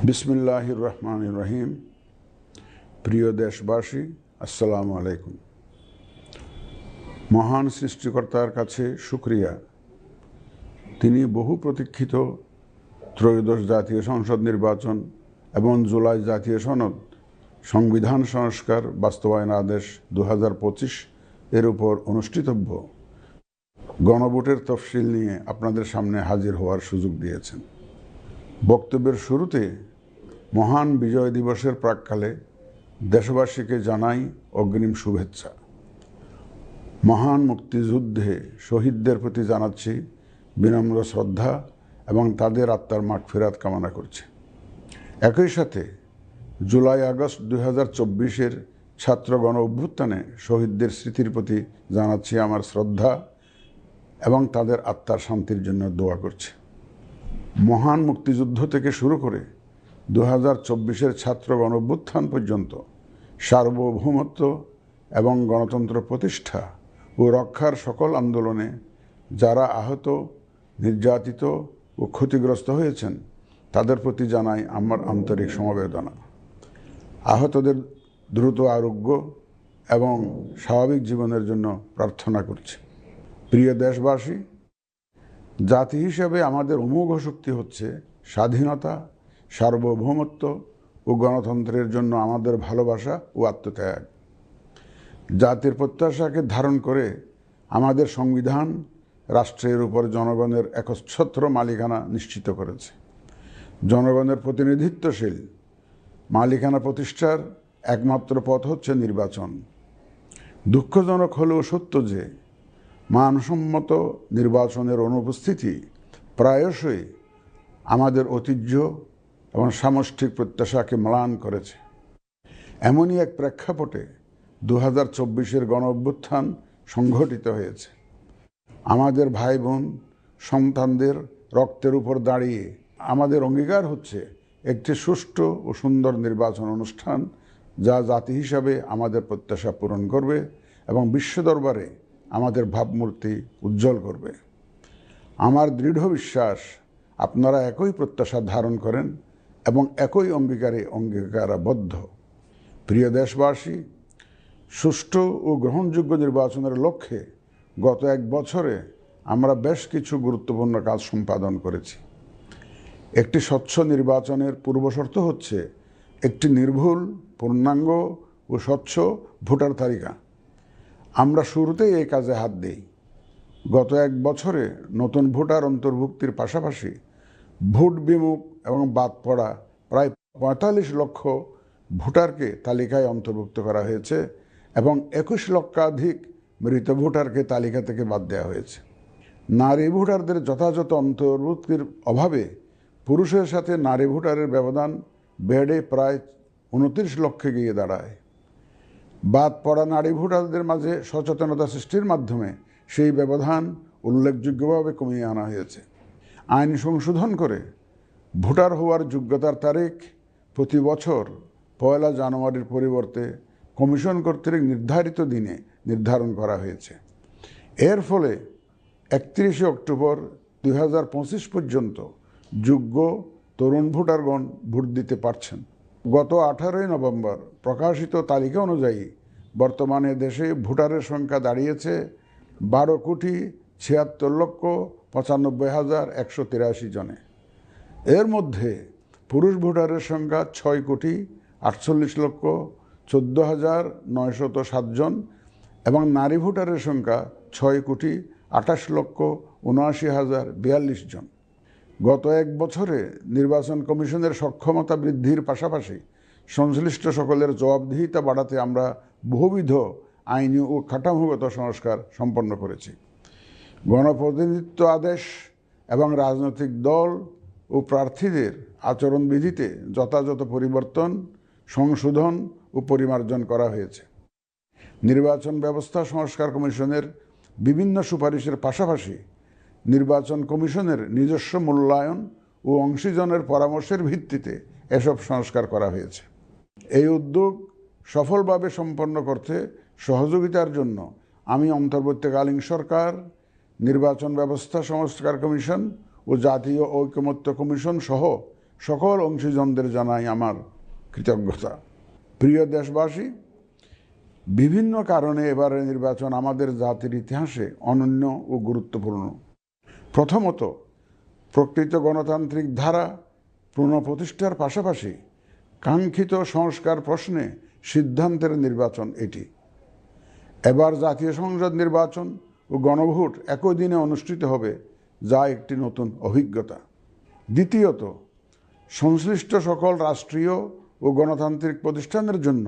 বিসমিল্লাহির রহমানির রহিম। প্রিয় দেশবাসী, আসসালামু আলাইকুম। মহান সৃষ্টিকর্তার কাছে শুকরিয়া, তিনি বহু প্রতীক্ষিত ত্রয়োদশ জাতীয় সংসদ নির্বাচন এবং জুলাই জাতীয় সনদ সংবিধান সংস্কার বাস্তবায়ন আদেশ 2025 এর উপর অনুষ্ঠিতব্য গণভোটের তফসিল নিয়ে আপনাদের সামনে হাজির হওয়ার সুযোগ দিয়েছেন। বক্তব্যের শুরুতে মহান বিজয় দিবসের প্রাক্কালে দেশবাসীকে জানাই অগ্রিম শুভেচ্ছা। মহান মুক্তিযুদ্ধে শহীদদের প্রতি জানাচ্ছি বিনম্র শ্রদ্ধা এবং তাদের আত্মার মাগফিরাত কামনা করছি। একই সাথে জুলাই আগস্ট 2024-এর ছাত্র গণ অভ্যুত্থানে শহীদদের স্মৃতির প্রতি জানাচ্ছি আমার শ্রদ্ধা এবং তাদের আত্মার শান্তির জন্য দোয়া করছি। মহান মুক্তিযুদ্ধ থেকে শুরু করে 2024-এর ছাত্র গণ অভ্যুত্থান পর্যন্ত সার্বভৌমত্ব এবং গণতন্ত্র প্রতিষ্ঠা ও রক্ষার সকল আন্দোলনে যারা আহত, নির্যাতিত ও ক্ষতিগ্রস্ত হয়েছেন তাদের প্রতি জানাই আমার আন্তরিক সমবেদনা। আহতদের দ্রুত আরোগ্য এবং স্বাভাবিক জীবনের জন্য প্রার্থনা করছি। প্রিয় দেশবাসী, জাতি হিসেবে আমাদের অমোঘ শক্তি হচ্ছে স্বাধীনতা, সার্বভৌমত্ব ও গণতন্ত্রের জন্য আমাদের ভালোবাসা ও আত্মত্যাগ। জাতির প্রত্যাশাকে ধারণ করে আমাদের সংবিধান রাষ্ট্রের উপর জনগণের একচ্ছত্র মালিকানা নিশ্চিত করেছে। জনগণের প্রতিনিধিত্বশীল মালিকানা প্রতিষ্ঠার একমাত্র পথ হচ্ছে নির্বাচন। দুঃখজনক হলেও সত্য যে মানসম্মত নির্বাচনের অনুপস্থিতি প্রায়শই আমাদের ঐতিহ্য এবং সামষ্টিক প্রত্যাশাকে ম্লান করেছে। এমনই এক প্রেক্ষাপটে 2024-এর গণ অভ্যুত্থান সংঘটিত হয়েছে। আমাদের ভাই বোন সন্তানদের রক্তের উপর দাঁড়িয়ে আমাদের অঙ্গীকার হচ্ছে একটি সুষ্ঠু ও সুন্দর নির্বাচন অনুষ্ঠান, যা জাতি হিসাবে আমাদের প্রত্যাশা পূরণ করবে এবং বিশ্ব দরবারে আমাদের ভাবমূর্তি উজ্জ্বল করবে। আমার দৃঢ় বিশ্বাস আপনারা একই প্রত্যাশা ধারণ করেন এবং একই অঙ্গীকারাবদ্ধ। প্রিয় দেশবাসী, সুষ্ঠু ও গ্রহণযোগ্য নির্বাচনের লক্ষ্যে গত এক বছরে আমরা বেশ কিছু গুরুত্বপূর্ণ কাজ সম্পাদন করেছি। একটি স্বচ্ছ নির্বাচনের পূর্বশর্ত হচ্ছে একটি নির্ভুল, পূর্ণাঙ্গ ও স্বচ্ছ ভোটার তালিকা। আমরা শুরুতেই এই কাজে হাত দিই। গত এক বছরে নতুন ভোটার অন্তর্ভুক্তির পাশাপাশি ভোট বিমুখ এবং বাদ পড়া প্রায় 45 লক্ষ ভোটারকে তালিকায় অন্তর্ভুক্ত করা হয়েছে এবং 21 লক্ষাধিক মৃত ভোটারকে তালিকা থেকে বাদ দেওয়া হয়েছে। নারী ভোটারদের যথাযথ অন্তর্ভুক্তির অভাবে পুরুষের সাথে নারী ভোটারের ব্যবধান বেড়ে প্রায় 29 লক্ষে গিয়ে দাঁড়ায়। বাদ পড়া নারী ভোটারদের মাঝে সচেতনতা সৃষ্টির মাধ্যমে সেই ব্যবধান উল্লেখযোগ্যভাবে কমিয়ে আনা হয়েছে। আইন সংশোধন করে ভোটার হওয়ার যোগ্যতার তারিখ প্রতি বছর 1 জানুয়ারির পরিবর্তে কমিশন কর্তৃক নির্ধারিত দিনে নির্ধারণ করা হয়েছে। এর ফলে 31 অক্টোবর 2025 পর্যন্ত যোগ্য তরুণ ভোটারগণ ভোট দিতে পারছেন। গত 18 নভেম্বর প্রকাশিত তালিকা অনুযায়ী বর্তমানে দেশে ভোটারের সংখ্যা দাঁড়িয়েছে 12,76,95,183 জনে। এর মধ্যে পুরুষ ভোটারের সংখ্যা 6,48,14,907 জন এবং নারী ভোটারের সংখ্যা 6,28,79,042 জন। গত এক বছরে নির্বাচন কমিশনের সক্ষমতা বৃদ্ধির পাশাপাশি সংশ্লিষ্ট সকলের জবাবদিহিতা বাড়াতে আমরা বহুবিধ আইনি ও কাঠামোগত সংস্কার সম্পন্ন করেছি। গণপ্রতিনিধিত্ব আদেশ এবং রাজনৈতিক দল ও প্রার্থীদের আচরণবিধিতে যথাযথ পরিবর্তন, সংশোধন ও পরিমার্জন করা হয়েছে। নির্বাচন ব্যবস্থা সংস্কার কমিশনের বিভিন্ন সুপারিশের পাশাপাশি নির্বাচন কমিশনের নিজস্ব মূল্যায়ন ও অংশীজনের পরামর্শের ভিত্তিতে এসব সংস্কার করা হয়েছে। এই উদ্যোগ সফলভাবে সম্পন্ন করতে সহযোগিতার জন্য আমি অন্তর্বর্তীকালীন সরকার, নির্বাচন ব্যবস্থা সংস্কার কমিশন ও জাতীয় ঐকমত্য কমিশন সহ সকল অংশীজনদের জানাই আমার কৃতজ্ঞতা। প্রিয় দেশবাসী, বিভিন্ন কারণে এবারের নির্বাচন আমাদের জাতির ইতিহাসে অনন্য ও গুরুত্বপূর্ণ। প্রথমত, প্রকৃত গণতান্ত্রিক ধারা পুনঃপ্রতিষ্ঠার পাশাপাশি কাঙ্ক্ষিত সংস্কার প্রশ্নে সিদ্ধান্তের নির্বাচন এটি। এবার জাতীয় সংসদ নির্বাচন ও গণভোট একই দিনে অনুষ্ঠিত হবে, যা একটি নতুন অভিজ্ঞতা। দ্বিতীয়ত, সংশ্লিষ্ট সকল রাষ্ট্রীয় ও গণতান্ত্রিক প্রতিষ্ঠানের জন্য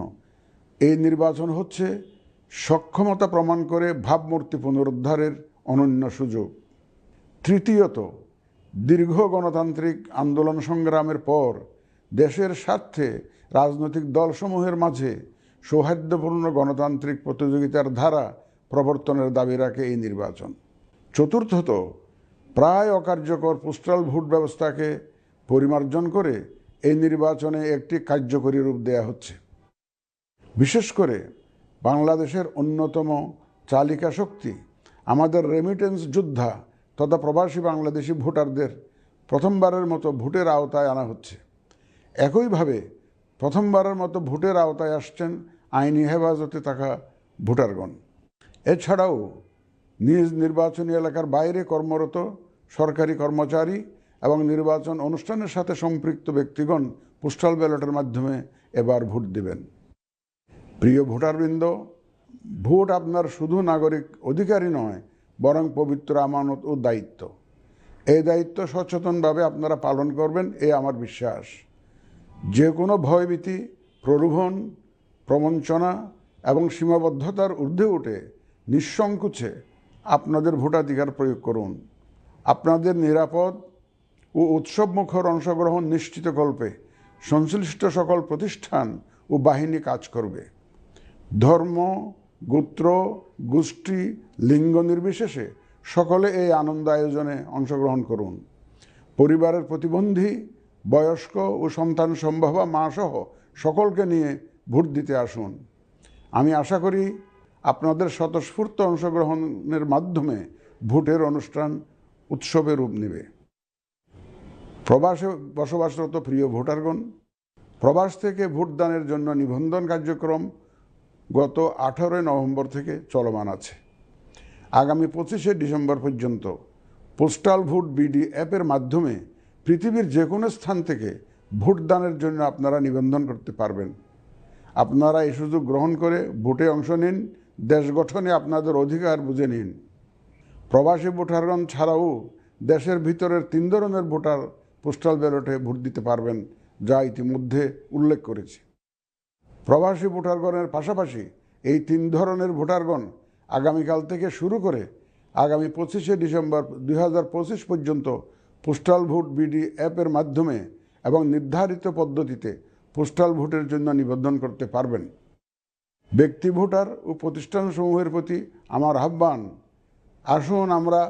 এই নির্বাচন হচ্ছে সক্ষমতা প্রমাণ করে ভাবমূর্তি পুনরুদ্ধারের অনন্য সুযোগ। তৃতীয়ত, দীর্ঘ গণতান্ত্রিক আন্দোলন সংগ্রামের পর দেশের স্বার্থে রাজনৈতিক দলসমূহের মাঝে সৌহার্দ্যপূর্ণ গণতান্ত্রিক প্রতিযোগিতার ধারা প্রবর্তনের দাবি রাখে এই নির্বাচন। চতুর্থত, প্রায় অকার্যকর পোস্টাল ভোট ব্যবস্থাকে পরিমার্জন করে এই নির্বাচনে একটি কার্যকরী রূপ দেয়া হচ্ছে। বিশেষ করে বাংলাদেশের অন্যতম চালিকা শক্তি আমাদের রেমিটেন্স যোদ্ধা তথা প্রবাসী বাংলাদেশি ভোটারদের প্রথমবারের মতো ভোটের আওতায় আনা হচ্ছে। একইভাবে প্রথমবারের মতো ভোটের আওতায় আসছেন আইনি হেফাজতে থাকা ভোটারগণ। এছাড়াও নিজ নির্বাচনী এলাকার বাইরে কর্মরত সরকারি কর্মচারী এবং নির্বাচন অনুষ্ঠানের সাথে সম্পৃক্ত ব্যক্তিগণ পোস্টাল ব্যালটের মাধ্যমে এবার ভোট দেবেন। প্রিয় ভোটারবৃন্দ, ভোট আপনার শুধু নাগরিক অধিকারই নয়, বরং পবিত্র আমানত ও দায়িত্ব। এই দায়িত্ব সচেতনভাবে আপনারা পালন করবেন, এ আমার বিশ্বাস। যে কোনো ভয়ভীতি, প্রলোভন, প্রবঞ্চনা এবং সীমাবদ্ধতার ঊর্ধ্বে উঠে নিঃসংকোচে আপনাদের ভোটাধিকার প্রয়োগ করুন। আপনাদের নিরাপদ ও উৎসবমুখর অংশগ্রহণ নিশ্চিতকল্পে সংশ্লিষ্ট সকল প্রতিষ্ঠান ও বাহিনী কাজ করবে। ধর্ম, গোত্র, গোষ্ঠী, লিঙ্গ নির্বিশেষে সকলে এই আনন্দ আয়োজনে অংশগ্রহণ করুন। পরিবারের প্রতিবন্ধী, বয়স্ক ও সন্তান সম্ভবা মা সহ সকলকে নিয়ে ভোট দিতে আসুন। আমি আশা করি আপনাদের স্বতঃস্ফূর্ত অংশগ্রহণের মাধ্যমে ভোটের অনুষ্ঠান উৎসবে রূপ নেবে। প্রবাসে বসবাসরত প্রিয় ভোটারগণ, প্রবাস থেকে ভোটদানের জন্য নিবন্ধন কার্যক্রম গত 18 নভেম্বর থেকে চলমান আছে। আগামী 25শে ডিসেম্বর পর্যন্ত পোস্টাল ভোট বিডি অ্যাপের মাধ্যমে পৃথিবীর যে কোনো স্থান থেকে ভোটদানের জন্য আপনারা নিবন্ধন করতে পারবেন। আপনারা এই সুযোগ গ্রহণ করে ভোটে অংশ নিন, দেশ গঠনে আপনাদের অধিকার বুঝে নিন। প্রবাসী ভোটারগণ ছাড়াও দেশের ভিতরের 3 ধরনের ভোটার পোস্টাল ব্যালটে ভোট দিতে পারবেন, যা ইতিমধ্যে উল্লেখ করেছি। প্রবাসী ভোটারগণের পাশাপাশি এই 3 ধরনের ভোটারগণ আগামীকাল থেকে শুরু করে আগামী 25শে ডিসেম্বর 2025 পর্যন্ত পোস্টাল ভোট বিডি অ্যাপের মাধ্যমে এবং নির্ধারিত পদ্ধতিতে পোস্টাল ভোটের জন্য নিবন্ধন করতে পারবেন। ব্যক্তি ভোটার ও প্রতিষ্ঠানসমূহের প্রতি আমার আহ্বান, আসুন আমরা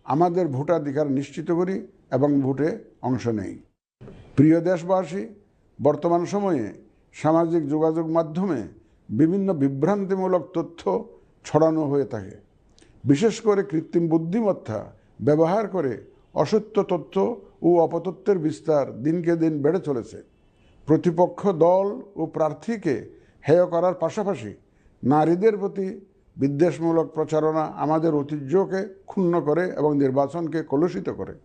আমাদের ভোটাধিকার নিশ্চিত করি এবং ভোটে অংশ নেই। প্রিয় দেশবাসী, বর্তমান সময়ে সামাজিক যোগাযোগ মাধ্যমে বিভিন্ন বিভ্রান্তিমূলক তথ্য ছড়ানো হয়ে থাকে। বিশেষ করে কৃত্রিম বুদ্ধিমত্তা ব্যবহার করে অসত্য তথ্য ও অপতথ্যের বিস্তার দিনকে দিন বেড়ে চলেছে। প্রতিপক্ষ দল ও প্রার্থীকে হেয় করার পাশাপাশি নারীদের প্রতি বিদ্বেষমূলক প্রচারণা আমাদের ঐতিহ্যকে ক্ষুণ্ণ করে এবং নির্বাচনকে কলুষিত করে।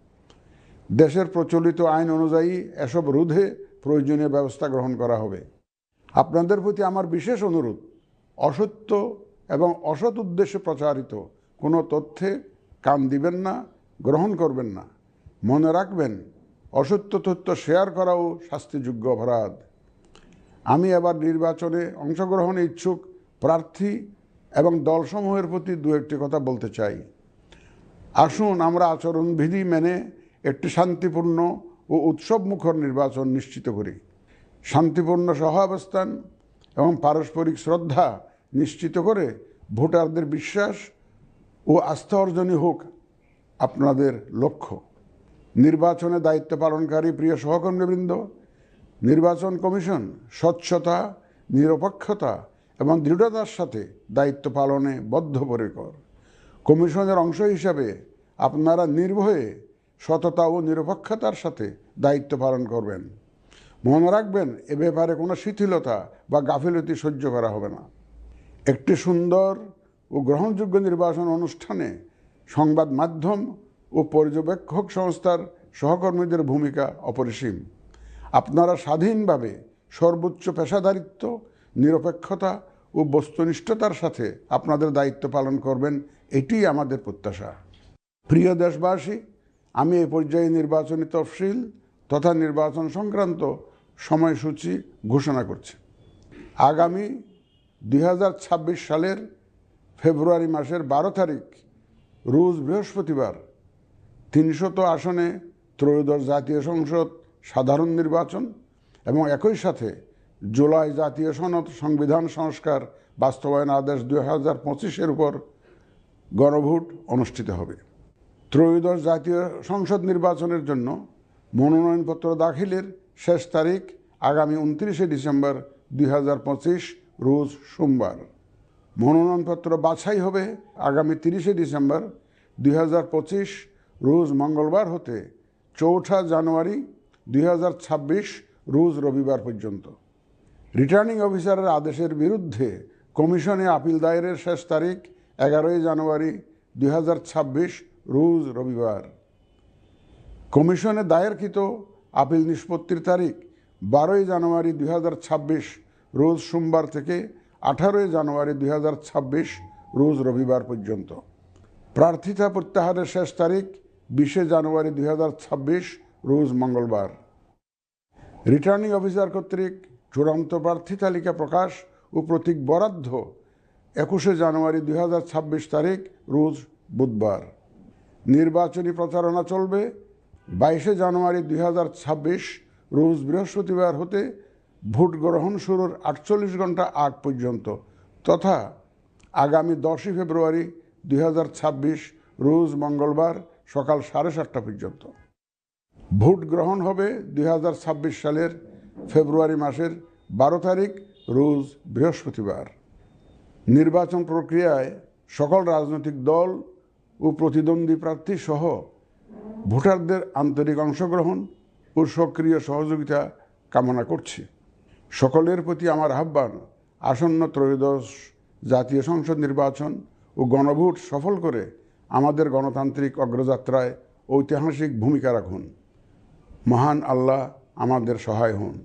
দেশের প্রচলিত আইন অনুযায়ী এসব রোধে প্রয়োজনীয় ব্যবস্থা গ্রহণ করা হবে। আপনাদের প্রতি আমার বিশেষ অনুরোধ, অসত্য এবং অসৎ উদ্দেশ্যে প্রচারিত কোনো তথ্যে কান দিবেন না, গ্রহণ করবেন না। মনে রাখবেন, অসত্য তথ্য শেয়ার করাও শাস্তিযোগ্য অপরাধ। আমি এবার নির্বাচনে অংশগ্রহণে ইচ্ছুক প্রার্থী এবং দলসমূহের প্রতি 2-1টি কথা বলতে চাই। আসুন আমরা আচরণবিধি মেনে একটি শান্তিপূর্ণ ও উৎসবমুখর নির্বাচন নিশ্চিত করি। শান্তিপূর্ণ সহাবস্থান এবং পারস্পরিক শ্রদ্ধা নিশ্চিত করে ভোটারদের বিশ্বাস ও আস্থা অর্জনই হোক আপনাদের লক্ষ্য। নির্বাচনে দায়িত্ব পালনকারী প্রিয় সহকর্মীবৃন্দ, নির্বাচন কমিশন স্বচ্ছতা, নিরপেক্ষতা এবং দৃঢ়তার সাথে দায়িত্ব পালনে বদ্ধপরিকর। কমিশনের অংশ হিসাবে আপনারা নির্ভয়ে সততা ও নিরপেক্ষতার সাথে দায়িত্ব পালন করবেন। মনে রাখবেন, এ ব্যাপারে কোনো শিথিলতা বা গাফিলতি সহ্য করা হবে না। একটি সুন্দর ও গ্রহণযোগ্য নির্বাচন অনুষ্ঠানে সংবাদ মাধ্যম ও পর্যবেক্ষক সংস্থার সহকর্মীদের ভূমিকা অপরিসীম। আপনারা স্বাধীনভাবে সর্বোচ্চ পেশাদারিত্ব, নিরপেক্ষতা ও বস্তুনিষ্ঠতার সাথে আপনাদের দায়িত্ব পালন করবেন, এটিই আমাদের প্রত্যাশা। প্রিয় দেশবাসী, আমি এই পর্যায়ে নির্বাচনী তফসিল তথা নির্বাচন সংক্রান্ত সময়সূচি ঘোষণা করছি। আগামী 2026 সালের ফেব্রুয়ারি মাসের 12 তারিখ রোজ বৃহস্পতিবার 300 আসনে ত্রয়োদশ জাতীয় সংসদ সাধারণ নির্বাচন এবং একই সাথে জুলাই জাতীয় সনদ সংবিধান সংস্কার বাস্তবায়ন আদেশ 2025-এর উপর গণভোট অনুষ্ঠিত হবে। ত্রয়োদশ জাতীয় সংসদ নির্বাচনের জন্য মনোনয়নপত্র দাখিলের শেষ তারিখ আগামী 29 ডিসেম্বর 2025 রোজ সোমবার। মনোনয়নপত্র বাছাই হবে আগামী 30 ডিসেম্বর 2025 রোজ মঙ্গলবার হতে 4 জানুয়ারি 2026 রোজ রবিবার পর্যন্ত। রিটার্নিং অফিসারের আদেশের বিরুদ্ধে কমিশনে আপিল দায়েরের শেষ তারিখ 11 জানুয়ারি 2026 রোজ রবিবার। কমিশনে দায়েরকৃত আপিল নিষ্পত্তির তারিখ 12 জানুয়ারি 2026 রোজ সোমবার থেকে 18 জানুয়ারি 2026 রোজ রবিবার পর্যন্ত। প্রার্থিতা প্রত্যাহারের শেষ তারিখ 20 জানুয়ারি 2026 রোজ মঙ্গলবার। রিটার্নিং অফিসার কর্তৃক চূড়ান্ত প্রার্থী তালিকা প্রকাশ ও প্রতীক বরাদ্দ 21 জানুয়ারি 2026 তারিখ রোজ বুধবার। নির্বাচনী প্রচারণা চলবে 22 জানুয়ারি 2026 রোজ বৃহস্পতিবার হতে ভোট গ্রহণ শুরুর 48 ঘন্টা আগ পর্যন্ত তথা আগামী 10 ফেব্রুয়ারি 2026 রোজ মঙ্গলবার সকাল 7:30 পর্যন্ত। ভোট গ্রহণ হবে 2026 সালের ফেব্রুয়ারি মাসের 12 তারিখ রোজ বৃহস্পতিবার। নির্বাচন প্রক্রিয়ায় সকল রাজনৈতিক দল ও প্রতিদ্বন্দ্বী প্রার্থী সহ ভোটারদের আন্তরিক অংশগ্রহণ ও সক্রিয় সহযোগিতা কামনা করছি। সকলের প্রতি আমার আহ্বান, আসন্ন ত্রয়োদশ জাতীয় সংসদ নির্বাচন ও গণভোট সফল করে আমাদের গণতান্ত্রিক অগ্রযাত্রায় ঐতিহাসিক ভূমিকা রাখুন। মহান আল্লাহ আমাদের সহায় হন।